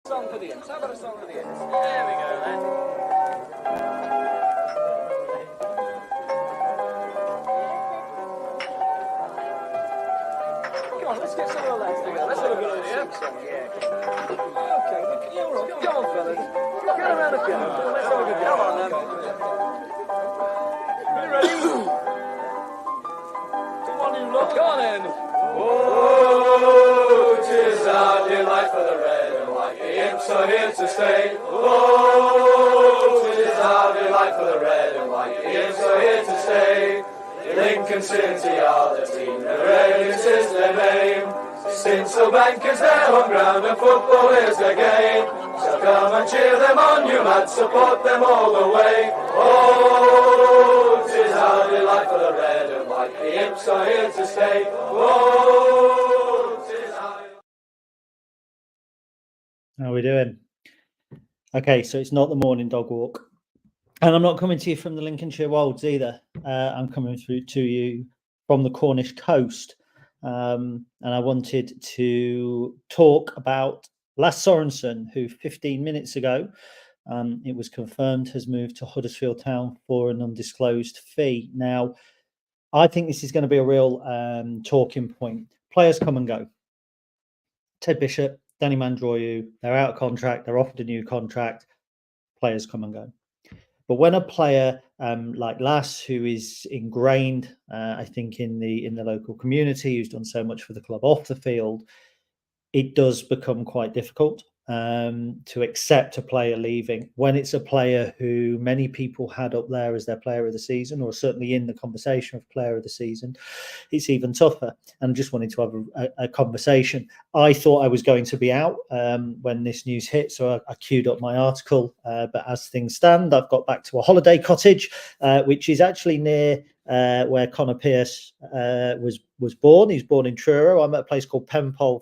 Song for the ends. How about a song for the ends? There we go then. Come on, let's get some of the lads together. Let's have a good idea. Yeah. Okay, yeah, all right. Come on, fellas. Get around the piano. Let's have a good go. Come on, then. You ready? Come on, you lot. Go on, then. Oh, 'tis our delight for the red and white. The imps are here to stay. Oh, 'tis our delight for the red and white. The imps are here to stay. Lincoln City are the team, the Reds is their name. Sinsel Bank is their home ground and football is their game. So come and cheer them on, you lads, support them all the way. Oh, 'tis our delight for the red and white. The imps are here to stay. Oh, 'tis our... How are we doing? Okay, so it's not the morning dog walk. And I'm not coming to you from the Lincolnshire Wolds either. I'm coming through to you from the Cornish coast. And I wanted to talk about Lasse Sorensen, who 15 minutes ago, it was confirmed, has moved to Huddersfield Town for an undisclosed fee. Now, I think this is going to be a real talking point. Players come and go. Ted Bishop, Danny Mandroyu, they're out of contract, they're offered a new contract. Players come and go. But when a player like Lasse, who is ingrained, I think, in the local community, who's done so much for the club off the field, it does become quite difficult to accept a player leaving when it's a player who many people had up there as their player of the season, or certainly in the conversation of player of the season. It's even tougher. And I just wanted to have a conversation. I thought I was going to be out when this news hit, so I queued up my article. But as things stand, I've got back to a holiday cottage, which is actually near where Connor Pearce was born. He's born in Truro. I'm at a place called Penpole,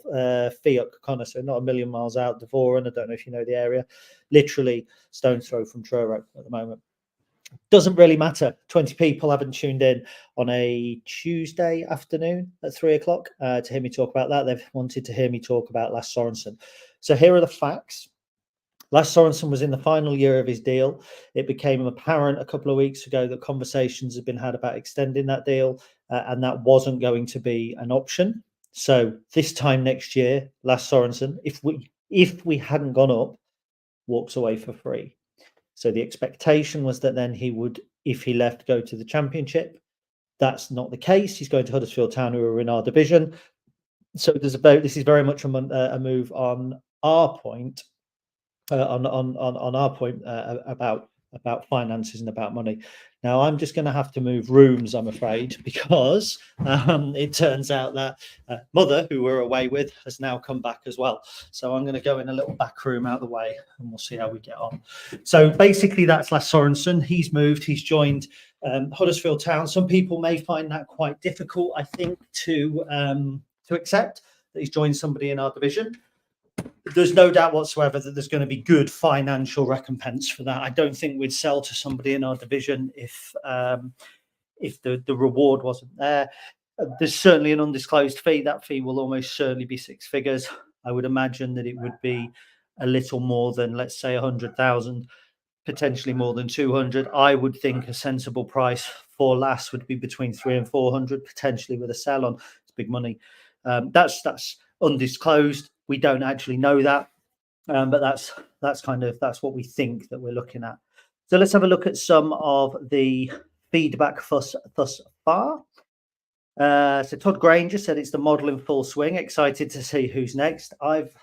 Fiach, Connor, so not a million miles out. Devoran, I don't know if you know the area. Literally stone's throw from Truro at the moment. Doesn't really matter. 20 people haven't tuned in on a Tuesday afternoon at 3 o'clock to hear me talk about that. They've wanted to hear me talk about Lasse Sorensen. So here are the facts. Lasse Sorensen was in the final year of his deal. It became apparent a couple of weeks ago that conversations had been had about extending that deal, and that wasn't going to be an option. So this time next year, Lasse Sorensen, if we hadn't gone up, walks away for free. So the expectation was that then he would, if he left, go to the Championship. That's not the case. He's going to Huddersfield Town, who are in our division. So this is very much a move on our point. On our point about finances and about money. Now I'm just going to have to move rooms, I'm afraid, because it turns out that mother, who we're away with, has now come back as well. So I'm going to go in a little back room out of the way, and we'll see how we get on. So basically, that's Lasse Sorensen. He's moved. He's joined Huddersfield Town. Some people may find that quite difficult, I think, to accept that he's joined somebody in our division. There's no doubt whatsoever that there's going to be good financial recompense for that. I don't think we'd sell to somebody in our division if the reward wasn't there. There's certainly an undisclosed fee. That fee will almost certainly be six figures. I would imagine that it would be a little more than, let's say, 100,000, potentially more than 200. I would think a sensible price for Lasse would be between 300 and 400, potentially with a sell on. It's big money. That's undisclosed. We don't actually know that, but that's what we think that we're looking at. So let's have a look at some of the feedback thus far. So Todd Granger said it's the model in full swing. Excited to see who's next. I've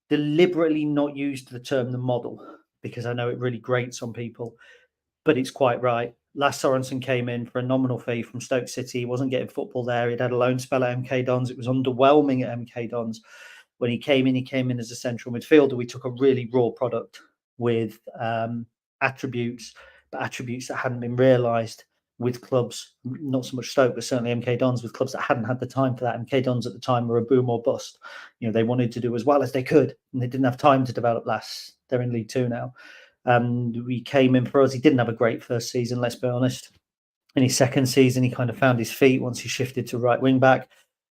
deliberately not used the term the model because I know it really grates on people, but it's quite right. Lasse Sorensen came in for a nominal fee from Stoke City. He wasn't getting football there. He'd had a loan spell at MK Dons. It was underwhelming at MK Dons. When he came in as a central midfielder. We took a really raw product with attributes that hadn't been realised with clubs, not so much Stoke, but certainly MK Dons, with clubs that hadn't had the time for that. MK Dons at the time were a boom or bust. You know, they wanted to do as well as they could, and they didn't have time to develop Lasse. They're in League Two now. We came in for us. He didn't have a great first season, let's be honest. In his second season, he kind of found his feet once he shifted to right wing back.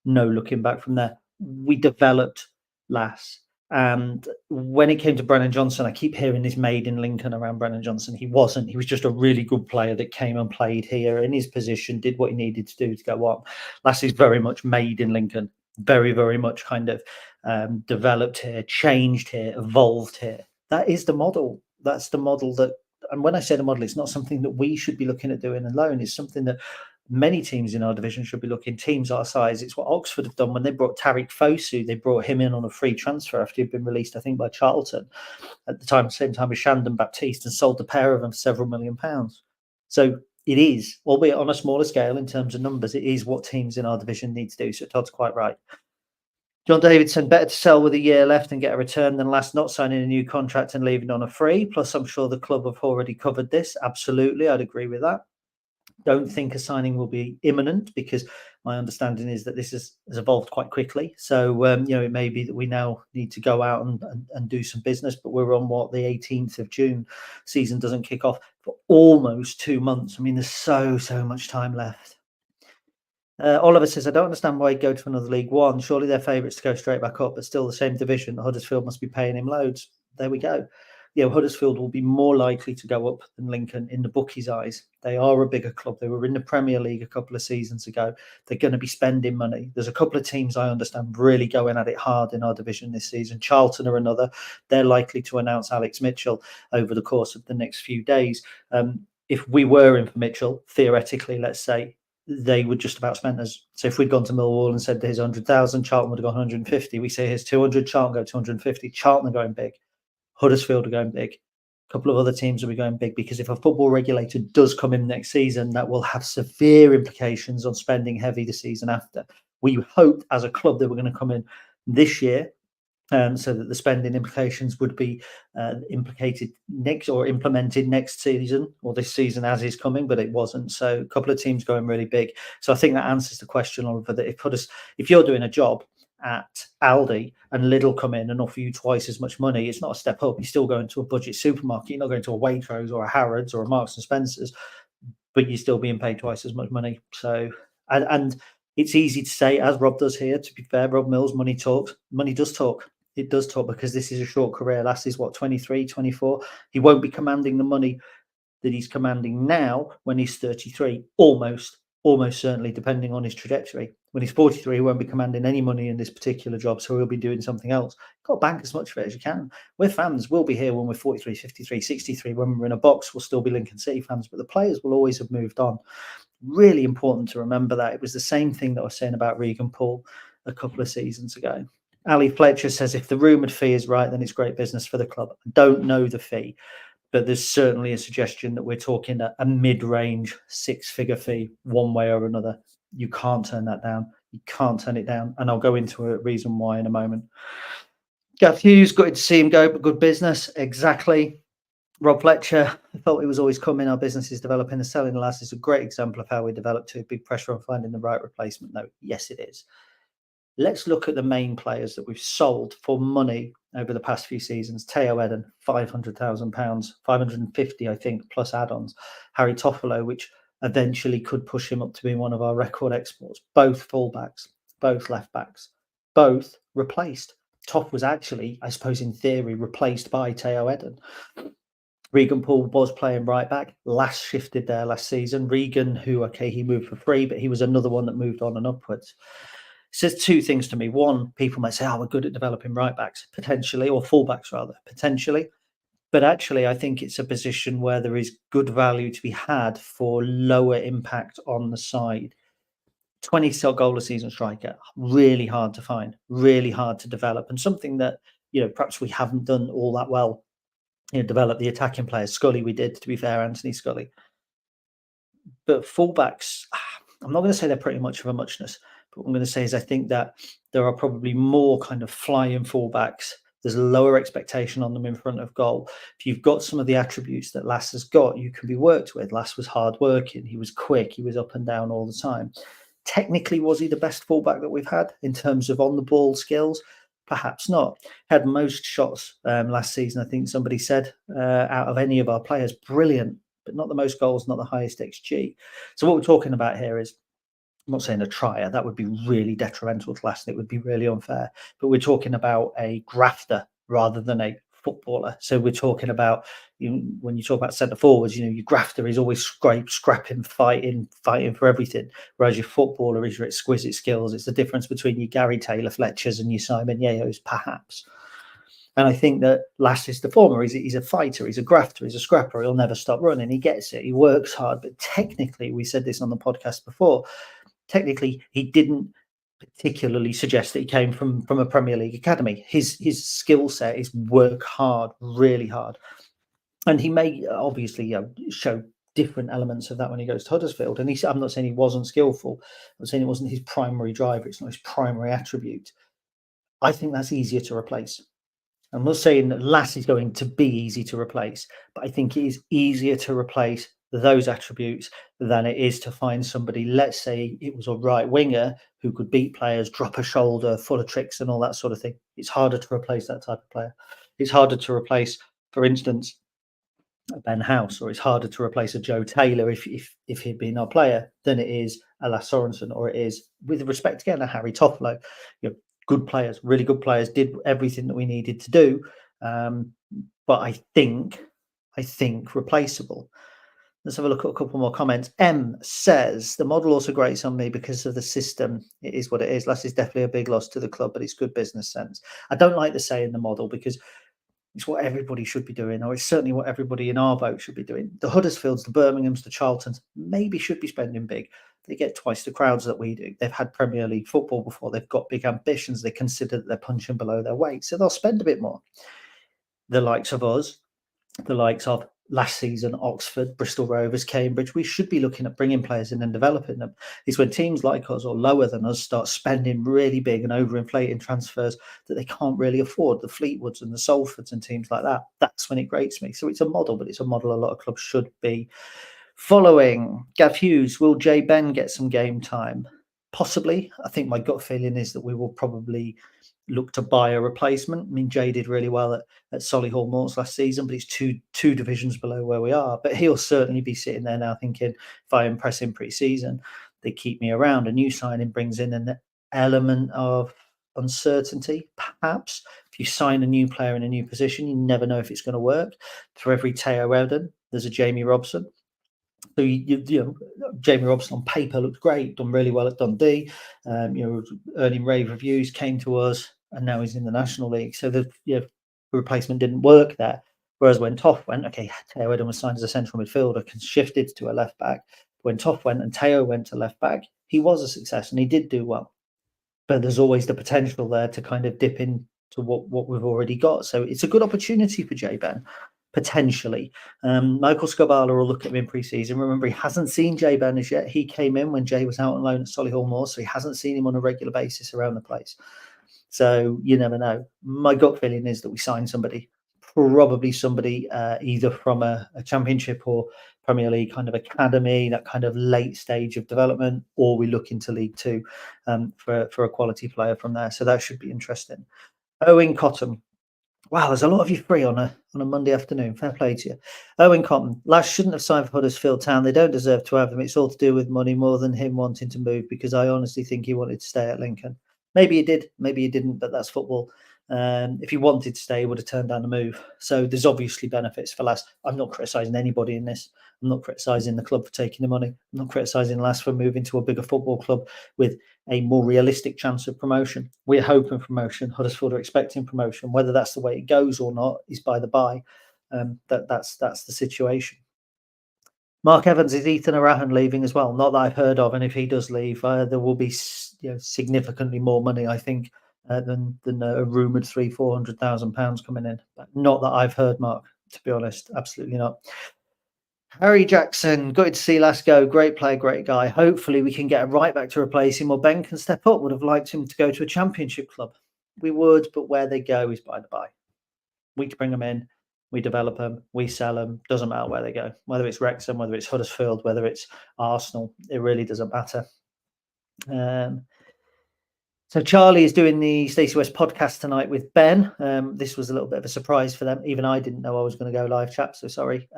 No looking back from there. We developed Lasse. And when it came to Brennan Johnson, I keep hearing this made in Lincoln around Brennan Johnson. He wasn't. He was just a really good player that came and played here in his position, did what he needed to do to go on. Lassie's very much made in Lincoln, very, very much kind of developed here, changed here, evolved here. That is the model. That's the model that, and when I say the model, it's not something that we should be looking at doing alone. It's something that many teams in our division should be looking, teams our size. It's what Oxford have done when they brought Tariq Fosu. They brought him in on a free transfer after he'd been released, I think, by Charlton at the time, same time as Shandon Baptiste, and sold the pair of them for several £1 million. So it is, albeit on a smaller scale in terms of numbers, it is what teams in our division need to do. So Todd's quite right. John Davidson, better to sell with a year left and get a return than last not signing a new contract and leaving on a free. Plus, I'm sure the club have already covered this. Absolutely, I'd agree with that. Don't think a signing will be imminent, because my understanding is that this has evolved quite quickly. So, it may be that we now need to go out and do some business, but we're on the 18th of June. Season doesn't kick off for almost 2 months. I mean, there's so much time left. Oliver says, I don't understand why he'd go to another League One. Surely they're favourites to go straight back up, but still the same division. Huddersfield must be paying him loads. There we go. Huddersfield will be more likely to go up than Lincoln in the bookies' eyes. They are a bigger club. They were in the Premier League a couple of seasons ago. They're going to be spending money. There's a couple of teams I understand really going at it hard in our division this season. Charlton are another. They're likely to announce Alex Mitchell over the course of the next few days. If we were in for Mitchell, theoretically, let's say, they would just about spend us. So if we'd gone to Millwall and said here's 100,000, Charlton would have gone 150. We say here's 200, Charlton go 250. Charlton are going big. Huddersfield are going big. A couple of other teams will be going big, because if a football regulator does come in next season, that will have severe implications on spending heavy the season after. We hoped as a club that we're going to come in this year, so that the spending implications would be implemented next season, or this season as is coming, but it wasn't. So a couple of teams going really big. So I think that answers the question, Oliver, that if you're doing a job at Aldi and Lidl come in and offer you twice as much money, it's not a step up. You're still going to a budget supermarket. You're not going to a Waitrose or a Harrods or a Marks and Spencer's, but you're still being paid twice as much money. So, and it's easy to say, as Rob does here, to be fair, Rob Mills, money talks. Money does talk. It does talk, because this is a short career. Lasse is 23, 24. He won't be commanding the money that he's commanding now when he's 33, almost certainly, depending on his trajectory. When he's 43, he won't be commanding any money in this particular job, so he'll be doing something else. You've got to bank as much of it as you can. We're fans. We'll be here when we're 43, 53, 63. When we're in a box, we'll still be Lincoln City fans, but the players will always have moved on. Really important to remember that. It was the same thing that I was saying about Regan Paul a couple of seasons ago. Ali Fletcher says, if the rumoured fee is right, then it's great business for the club. I don't know the fee, but there's certainly a suggestion that we're talking a mid-range 6-figure fee one way or another. You can't turn that down. You can't turn it down. And I'll go into a reason why in a moment. Gav Hughes, good to see him go, but good business. Exactly. Rob Fletcher, I felt it was always coming. Our business is developing. The selling the last is a great example of how we develop to. Big pressure on finding the right replacement. No, yes, it is. Let's look at the main players that we've sold for money over the past few seasons. Teo Eden, £500,000, 550, I think, plus add-ons. Harry Toffolo, which eventually could push him up to be one of our record exports. Both fullbacks, both left backs, both replaced. Toff was actually, I suppose, in theory, replaced by Teo Eden. Regan Paul was playing right back. Lass shifted there last season. Regan, he moved for free, but he was another one that moved on and upwards. Says two things to me. One, people might say, we're good at developing right backs, potentially, or fullbacks rather, potentially. But actually, I think it's a position where there is good value to be had for lower impact on the side. 20 goal a season striker, really hard to find, really hard to develop, and something that, perhaps we haven't done all that well. Develop the attacking players. Scully, we did, to be fair, Anthony Scully. But fullbacks, I'm not going to say they're pretty much of a muchness. But what I'm going to say is I think that there are probably more kind of flying fullbacks. There's a lower expectation on them in front of goal. If you've got some of the attributes that Lass has got, you can be worked with. Lass was hard-working. He was quick. He was up and down all the time. Technically, was he the best fullback that we've had in terms of on-the-ball skills? Perhaps not. Had most shots last season, I think somebody said, out of any of our players. Brilliant, but not the most goals, not the highest XG. So what we're talking about here is I'm not saying a trier, that would be really detrimental to Lasse. It would be really unfair. But we're talking about a grafter rather than a footballer. So we're talking about, when you talk about centre forwards, your grafter is always scrapping, fighting for everything. Whereas your footballer is your exquisite skills. It's the difference between your Gary Taylor Fletchers and your Simon Yayos, perhaps. And I think that Lasse is the former. He's a fighter, he's a grafter, he's a scrapper. He'll never stop running. He gets it. He works hard. But technically, we said this on the podcast before, technically, he didn't particularly suggest that he came from a Premier League academy. His skill set is work hard, really hard. And he may obviously show different elements of that when he goes to Huddersfield. And I'm not saying he wasn't skillful. I'm saying it wasn't his primary driver. It's not his primary attribute. I think that's easier to replace. I'm not saying that Lasse is going to be easy to replace, but I think it is easier to replace those attributes than it is to find somebody, let's say it was a right winger who could beat players, drop a shoulder, full of tricks and all that sort of thing. It's harder to replace that type of player. It's harder to replace, for instance, Ben House, or it's harder to replace a Joe Taylor if he'd been our player than it is a Lasse Sorensen, or it is, with respect again, a Harry Toffolo. Good players, really good players, did everything that we needed to do, but I think replaceable. Let's have a look at a couple more comments. M says, the model also grates on me because of the system. It is what it is. Lasse is definitely a big loss to the club, but it's good business sense. I don't like the saying the model, because it's what everybody should be doing, or it's certainly what everybody in our boat should be doing. The Huddersfields, the Birminghams, the Charltons maybe should be spending big. They get twice the crowds that we do. They've had Premier League football before. They've got big ambitions. They consider that they're punching below their weight, so they'll spend a bit more. The likes of us, the likes of last season, Oxford, Bristol Rovers, Cambridge, we should be looking at bringing players in and developing them. It's when teams like us or lower than us start spending really big and overinflating transfers that they can't really afford, the Fleetwoods and the Salfords and teams like that. That's when it grates me. So it's a model, but it's a model a lot of clubs should be following. Gav Hughes, will Jay Ben get some game time? Possibly. I think my gut feeling is that we will probably look to buy a replacement. I mean, Jay did really well at Solihull Moors last season, but he's two divisions below where we are. But he'll certainly be sitting there now thinking, if I impress in pre-season, they keep me around. A new signing brings in an element of uncertainty, perhaps. If you sign a new player in a new position, you never know if it's going to work. For every Teo Eldon, there's a Jamie Robson. So Jamie Robson on paper looked great, done really well at Dundee, earning rave reviews, came to us, and now he's in the National League. So the replacement didn't work there. Whereas when Toff went, okay, Teo Eldon was signed as a central midfielder, shifted to a left back. When Toff went and Teo went to left back, he was a success and he did do well. But there's always the potential there to kind of dip into what we've already got. So it's a good opportunity for Jay Ben. Potentially. Michael Scobala will look at him in pre-season. Remember, he hasn't seen Jay Ben as yet. He came in when Jay was out on loan at Solihull Moors, so he hasn't seen him on a regular basis around the place. So you never know. My gut feeling is that we sign somebody, probably somebody either from a Championship or Premier League kind of academy, that kind of late stage of development, or we look into League Two for a quality player from there. So that should be interesting. Owen Cotton. Wow, there's a lot of you free on a Monday afternoon. Fair play to you. Owen Cotton. Lasse shouldn't have signed for Huddersfield Town. They don't deserve to have him. It's all to do with money more than him wanting to move, because I honestly think he wanted to stay at Lincoln. Maybe he did, maybe he didn't, but that's football. If he wanted to stay, he would have turned down the move. So there's obviously benefits for Lasse. I'm not criticising anybody in this. I'm not criticising the club for taking the money. I'm not criticising Lasse for moving to a bigger football club with a more realistic chance of promotion. We're hoping promotion. Huddersfield are expecting promotion. Whether that's the way it goes or not is by the by. That's the situation. Mark Evans, is Ethan Arahan leaving as well? Not that I've heard of, and if he does leave, there will be significantly more money, I think, than a rumoured £300,000-400,000 coming in. But not that I've heard, Mark, to be honest. Absolutely not. Harry Jackson, good to see Lasse go. Great player, great guy. Hopefully we can get a right back to replace him, or Ben can step up. Would have liked him to go to a Championship club. We would, but where they go is by the by. We bring them in, we develop them, we sell them. Doesn't matter where they go. Whether it's Wrexham, whether it's Huddersfield, whether it's Arsenal, it really doesn't matter. So So Charlie is doing the Stacey West podcast tonight with Ben. This was a little bit of a surprise for them. Even I didn't know I was going to go live, chap, so sorry.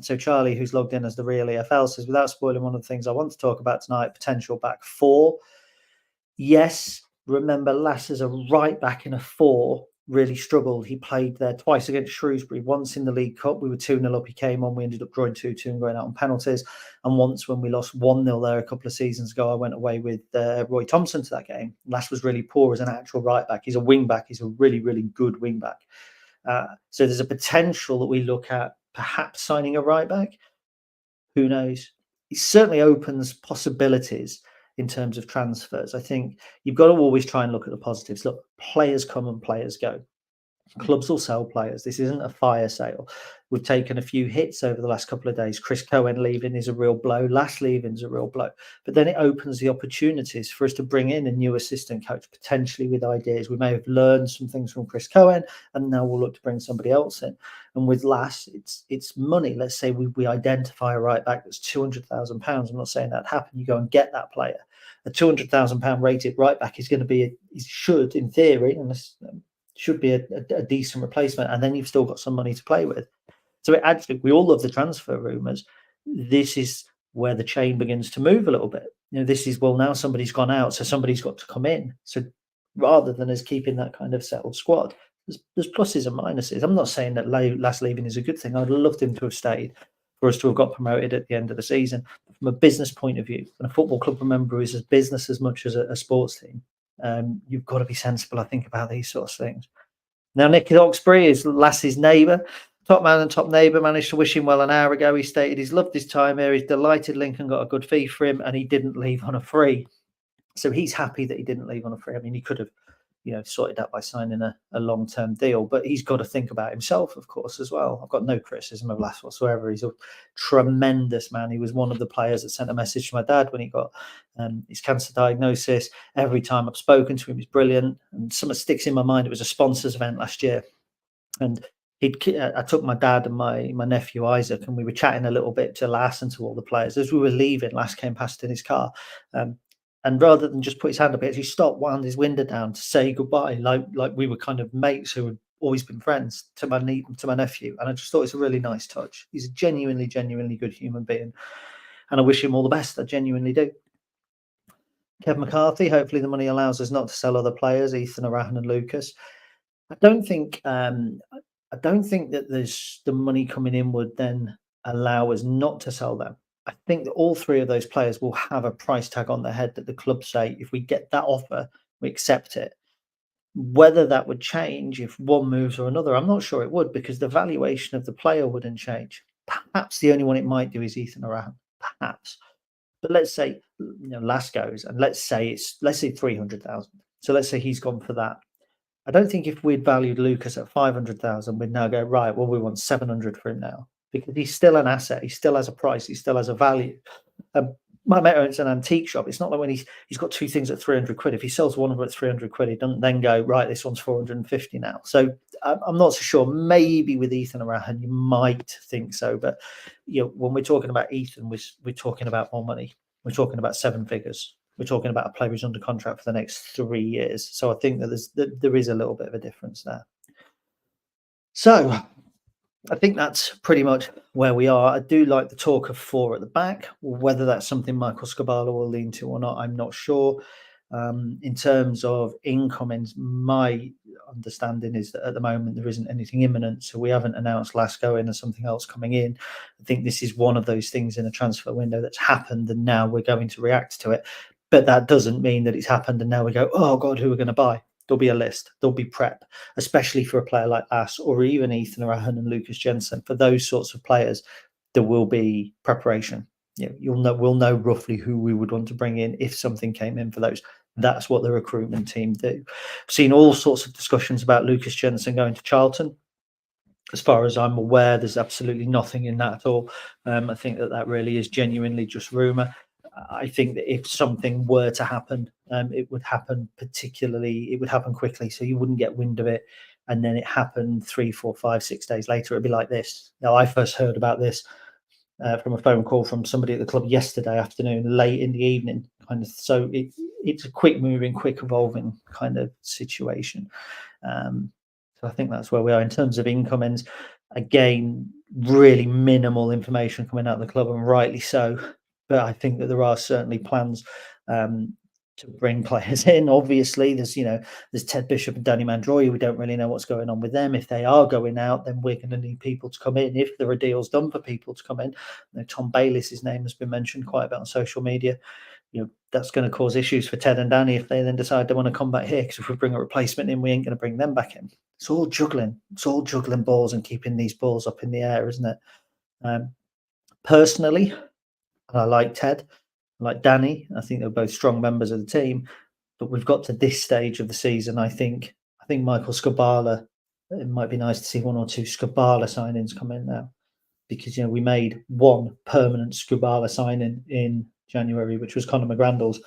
So Charlie, who's logged in as the real EFL, says, without spoiling one of the things I want to talk about tonight, potential back four. Yes, remember Lasse as a right back in a four really struggled. He played there twice against Shrewsbury, once in the League Cup. We were 2-0 up, he came on, we ended up drawing 2-2 and going out on penalties. And once when we lost 1-0 there a couple of seasons ago, I went away with Roy Thompson to that game. Lasse was really poor as an actual right back. He's a wing back. He's a really, really good wing back. So there's a potential that we look at perhaps signing a right back. Who knows? It certainly opens possibilities in terms of transfers. I think you've got to always try and look at the positives. Look, players come and players go. Clubs will sell players. This isn't a fire sale. We've taken a few hits over the last couple of days. Chris Cohen leaving is a real blow. Lasse leaving is a real blow. But then it opens the opportunities for us to bring in a new assistant coach, potentially with ideas. We may have learned some things from Chris Cohen, and now we'll look to bring somebody else in. And with Lasse, it's money. Let's say we identify a right back that's £200,000. I'm not saying that happened. You go and get that player. A £200,000 rated right back is going to be, should, in theory, and this should be a decent replacement, and then you've still got some money to play with. So it actually, we all love the transfer rumours. This is where the chain begins to move a little bit. This is, well, now somebody's gone out, so somebody's got to come in. So rather than us keeping that kind of settled squad, there's pluses and minuses. I'm not saying that Lasse leaving is a good thing. I'd have loved him to have stayed, for us to have got promoted at the end of the season. From a business point of view, and a football club, remember, is a business as much as a sports team. You've got to be sensible, I think, about these sorts of things. Now, Nick Oxbury is Lasse's neighbour. Top man and top neighbour managed to wish him well an hour ago. He stated he's loved his time here. He's delighted Lincoln got a good fee for him and he didn't leave on a free. So he's happy that he didn't leave on a free. I mean, he could have, sorted that by signing a long-term deal, but he's got to think about himself, of course, as well. I've got no criticism of Lasse whatsoever. He's a tremendous man. He was one of the players that sent a message to my dad when he got his cancer diagnosis. Every time I've spoken to him, he's brilliant. And something sticks in my mind. It was a sponsors event last year, and I took my dad and my nephew Isaac, and we were chatting a little bit to Lasse and to all the players. As we were leaving, Lasse came past in his car. And rather than just put his hand up, he actually stopped, wound his window down to say goodbye, like we were kind of mates who had always been friends, to my nephew. And I just thought it's a really nice touch. He's a genuinely good human being, and I wish him all the best. I genuinely do. Kev McCarthy, hopefully the money allows us not to sell other players, Ethan, Arahan and Lucas. I don't think that there's the money coming in would then allow us not to sell them. I think that all three of those players will have a price tag on their head that the club say, if we get that offer, we accept it. Whether that would change if one moves or another, I'm not sure it would, because the valuation of the player wouldn't change. Perhaps the only one it might do is Ethan Arahan, perhaps. But let's say Lasse goes, and let's say 300,000. So let's say he's gone for that. I don't think if we'd valued Lucas at 500,000, we'd now go, right, well, we want 700 for him now, because he's still an asset. He still has a price. He still has a value. My mate owns an antique shop. It's not like when he's got two things at 300 quid. If he sells one of them at 300 quid, he doesn't then go, right, this one's 450 now. So I'm not so sure. Maybe with Ethan Arahan, you might think so. But when we're talking about Ethan, we're talking about more money. We're talking about 7 figures. We're talking about a player who's under contract for the next 3 years. So I think that there is a little bit of a difference there. So I think that's pretty much where we are. I do like the talk of 4 at the back. Whether that's something Michael Scabala will lean to or not, I'm not sure. In terms of incomings, my understanding is that at the moment there isn't anything imminent. So we haven't announced Lasse going and something else coming in. I think this is one of those things in a transfer window that's happened, and now we're going to react to it. But that doesn't mean that it's happened and now we go, oh God, who are we going to buy? There'll be a list. There'll be prep, especially for a player like Lasse or even Ethan Arahan and Lucas Jensen. For those sorts of players, there will be preparation. We'll know roughly who we would want to bring in if something came in for those. That's what the recruitment team do. I've seen all sorts of discussions about Lucas Jensen going to Charlton. As far as I'm aware, there's absolutely nothing in that at all. I think that really is genuinely just rumour. I think that if something were to happen, it would happen quickly. So you wouldn't get wind of it. And then it happened 3, 4, 5, 6 days later. It'd be like this. Now, I first heard about this from a phone call from somebody at the club yesterday afternoon, late in the evening, kind of. So it's a quick moving, quick evolving kind of situation. So I think that's where we are in terms of incomings. Again, really minimal information coming out of the club, and rightly so. But I think that there are certainly plans to bring players in. Obviously, there's Ted Bishop and Danny Mandroy. We don't really know what's going on with them. If they are going out, then we're going to need people to come in. If there are deals done for people to come in, Tom Bayliss' name has been mentioned quite a bit on social media. That's going to cause issues for Ted and Danny if they then decide they want to come back here, because if we bring a replacement in, we ain't going to bring them back in. It's all juggling balls and keeping these balls up in the air, isn't it? Personally, I like Ted, I like Danny. I think they're both strong members of the team, but we've got to this stage of the season. I think Michael Skubala, it might be nice to see 1 or 2 Skubala signings come in now, because we made one permanent Skubala signing in January, which was Conor McGrandles,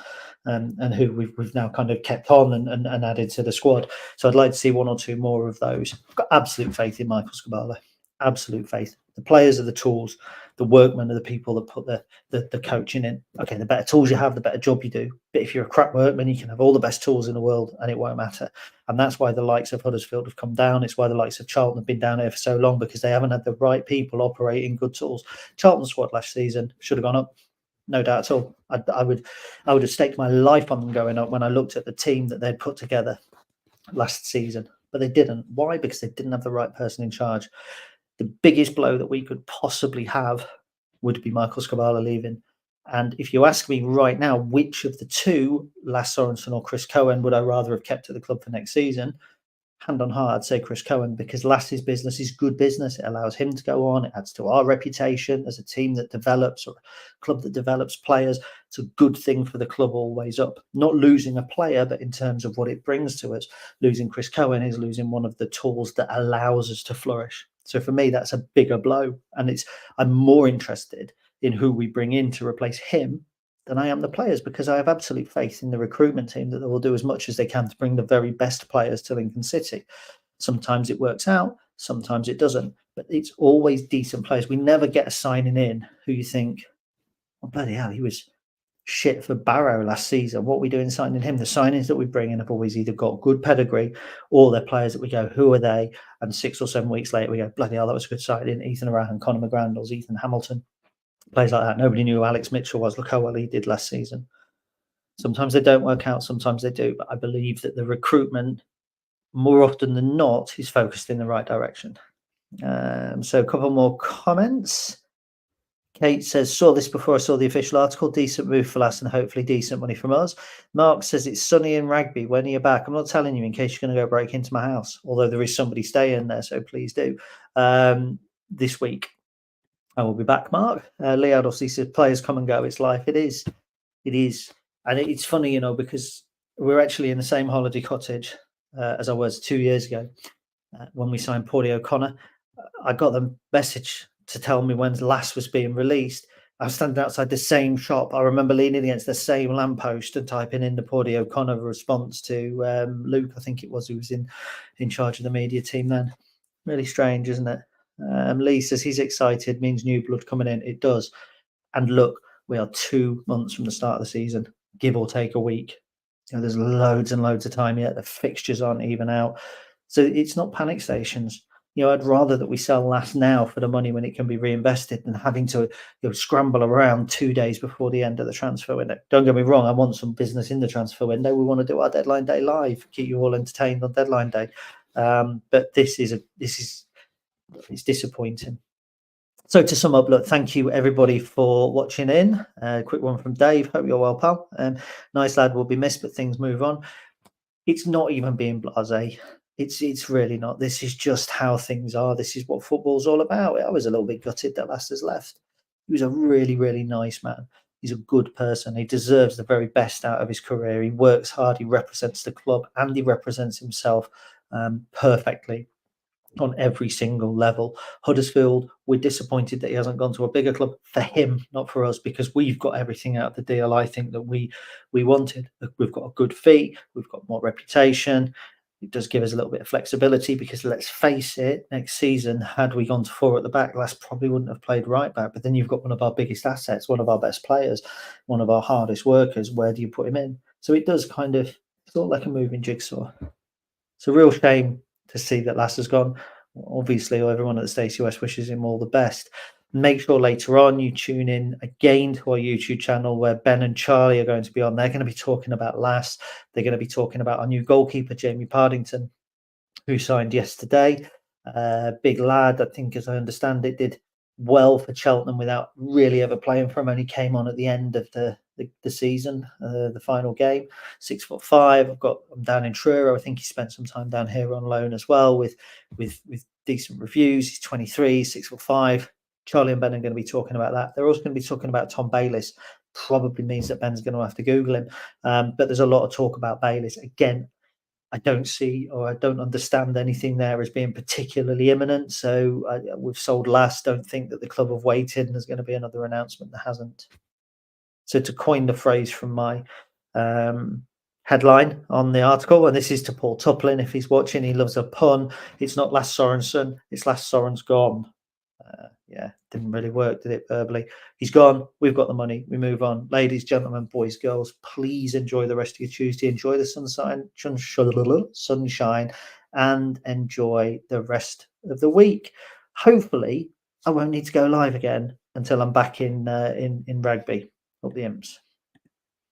and who we've now kind of kept on and added to the squad. So I'd like to see 1 or 2 more of those. I've got absolute faith in Michael Skubala. Absolute faith. The players are the tools. The workmen are the people that put the coaching in. Okay, the better tools you have, the better job you do. But if you're a crap workman, you can have all the best tools in the world and it won't matter. And that's why the likes of Huddersfield have come down. It's why the likes of Charlton have been down here for so long, because they haven't had the right people operating good tools. Charlton's squad last season should have gone up. No doubt at all. I would have staked my life on them going up when I looked at the team that they'd put together last season. But they didn't. Why? Because they didn't have the right person in charge. The biggest blow that we could possibly have would be Michael Skubala leaving. And if you ask me right now, which of the two, Lasse Sorensen or Chris Cohen, would I rather have kept at the club for next season? Hand on heart, I'd say Chris Cohen, because Lasse's business is good business. It allows him to go on. It adds to our reputation as a team that develops, or a club that develops players. It's a good thing for the club always up. Not losing a player, but in terms of what it brings to us, losing Chris Cohen is losing one of the tools that allows us to flourish. So for me, that's a bigger blow. And I'm more interested in who we bring in to replace him than I am the players, because I have absolute faith in the recruitment team that they will do as much as they can to bring the very best players to Lincoln City. Sometimes it works out, sometimes it doesn't, but it's always decent players. We never get a signing in who you think, oh, bloody hell, he was shit for Barrow last season. What are we doing signing him? The signings that we bring in have always either got good pedigree, or they're players that we go, who are they? And 6 or 7 weeks later, we go, bloody hell, that was a good signing. Ethan Arahan, Conor McGrandles, Ethan Hamilton. Plays like that. Nobody knew who Alex Mitchell was. Look how well he did last season. Sometimes they don't work out, sometimes they do. But I believe that the recruitment, more often than not, is focused in the right direction. So a couple more comments. Kate says, saw this before I saw the official article. Decent move for Lasse and hopefully decent money from us. Mark says, it's sunny in Rugby. When are you back? I'm not telling you in case you're going to go break into my house, although there is somebody staying there, so please do. This week. I will be back, Mark. Lead obviously says players come and go. It's life. It is. And it's funny, because we're actually in the same holiday cottage as I was 2 years ago when we signed Paulie O'Connor. I got the message to tell me when Lasse was being released. I was standing outside the same shop. I remember leaning against the same lamppost and typing in the Paulie O'Connor response to Luke, I think it was, who was in charge of the media team then. Really strange, isn't it? Lee says he's excited, means new blood coming in. It does. And look, we are 2 months from the start of the season, give or take a week. There's loads and loads of time yet. The fixtures aren't even out. So it's not panic stations. I'd rather that we sell Lasse now for the money when it can be reinvested than having to scramble around 2 days before the end of the transfer window. Don't get me wrong, I want some business in the transfer window. We want to do our deadline day live, keep you all entertained on deadline day. But it's disappointing. So to sum up, look, thank you everybody for watching in. Quick one from Dave. Hope you're well, pal. Nice lad, will be missed, but things move on. It's not even being blasé. It's really not. This is just how things are. This is what football's all about. I was a little bit gutted that Lasse has left. He was a really, really nice man. He's a good person. He deserves the very best out of his career. He works hard. He represents the club and he represents himself perfectly on every single level. Huddersfield, we're disappointed that he hasn't gone to a bigger club, for him, not for us, because we've got everything out of the deal I think that we wanted. We've got a good fee, we've got more reputation, It does give us a little bit of flexibility because, let's face it, next season, had we gone to 4 at the back, Lasse probably wouldn't have played right back. But then you've got one of our biggest assets, one of our best players, one of our hardest workers. Where do you put him in? So it does kind of sort of like a moving jigsaw. It's a real shame to see that Lasse has gone. Obviously, everyone at the Stacey West wishes him all the best. Make sure later on you tune in again to our YouTube channel, where Ben and Charlie are going to be on. They're going to be talking about Lasse. They're going to be talking about our new goalkeeper, Jamie Pardington, who signed yesterday. Big lad, I think, as I understand it, did well for Cheltenham without really ever playing for him. Only came on at the end of the season, the final game. 6'5". I'm down in Truro. I think he spent some time down here on loan as well with decent reviews. He's 23, 6'5". Charlie and Ben are going to be talking about that. They're also going to be talking about Tom Bayliss. Probably means that Ben's going to have to Google him. But there's a lot of talk about Bayliss. Again, I don't see, or I don't understand anything there as being particularly imminent. So we've sold Lasse. Don't think that the club have waited and there's going to be another announcement that hasn't. So to coin the phrase from my headline on the article, and this is to Paul Tuplin, if he's watching, he loves a pun. It's not Lasse Sorensen, it's Lasse Sorensen gone. Yeah, didn't really work, did it, verbally? He's gone. We've got the money. We move on. Ladies, gentlemen, boys, girls, please enjoy the rest of your Tuesday. Enjoy the sunshine, and enjoy the rest of the week. Hopefully, I won't need to go live again until I'm back in rugby. Up the Imps.